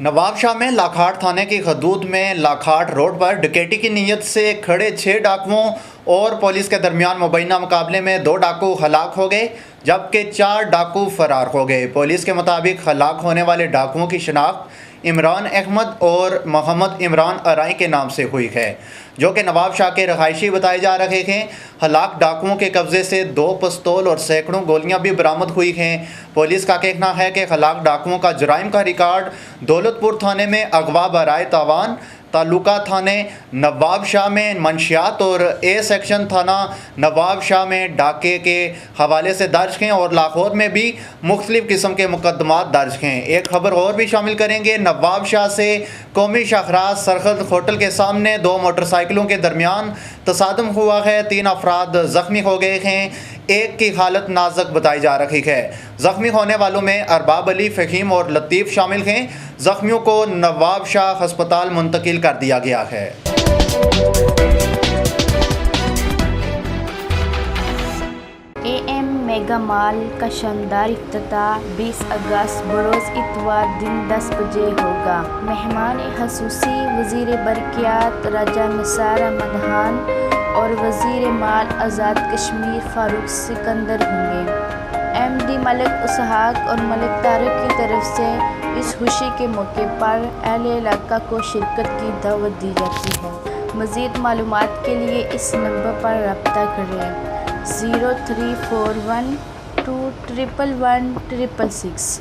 نواب شاہ میں لاکھاٹ تھانے کی حدود میں لاکھاٹ روڈ پر ڈکیتی کی نیت سے کھڑے 6 ڈاکوؤں اور پولیس کے درمیان مبینہ مقابلے میں 2 ڈاکو ہلاک ہو گئے جبکہ 4 ڈاکو فرار ہو گئے۔ پولیس کے مطابق ہلاک ہونے والے ڈاکوؤں کی شناخت عمران احمد اور محمد عمران ارائی کے نام سے ہوئی ہے، جو کہ نواب شاہ کے رہائشی بتائے جا رہے ہیں۔ ہلاک ڈاکوؤں کے قبضے سے 2 پستول اور سینکڑوں گولیاں بھی برآمد ہوئی ہیں۔ پولیس کا کہنا ہے کہ ہلاک ڈاکوؤں کا جرائم کا ریکارڈ دولت پور تھانے میں اغوا برائے تاوان، تعلقہ تھانے نواب شاہ میں منشیات اور اے سیکشن تھانہ نواب شاہ میں ڈاکے کے حوالے سے درج ہیں اور لاہور میں بھی مختلف قسم کے مقدمات درج ہیں۔ ایک خبر اور بھی شامل کریں گے۔ نواب شاہ سے قومی شاہراہ سرحد ہوٹل کے سامنے 2 موٹر سائیکلوں کے درمیان تصادم ہوا ہے۔ 3 افراد زخمی ہو گئے ہیں، ایک کی حالت نازک بتائی جا رہی ہے۔ زخمی ہونے والوں میں ارباب علی، فہیم اور لطیف شامل ہیں۔ زخمیوں کو نواب شاہ ہسپتال منتقل کر دیا گیا ہے۔ اے ایم میگا مال کا شاندار افتتاح 20 اگست بروز اتوار دن 10 بجے ہوگا۔ مہمان خصوصی وزیر برقیات راجہ نثار احمد خان اور وزیر مال آزاد کشمیر فاروق سکندر ہوں گے۔ ایم ڈی ملک اسحاق اور ملک طارق کی طرف سے اس خوشی کے موقع پر اہل علاقہ کو شرکت کی دعوت دی جاتی ہے۔ مزید معلومات کے لیے اس نمبر پر رابطہ کریں 0341 211 166۔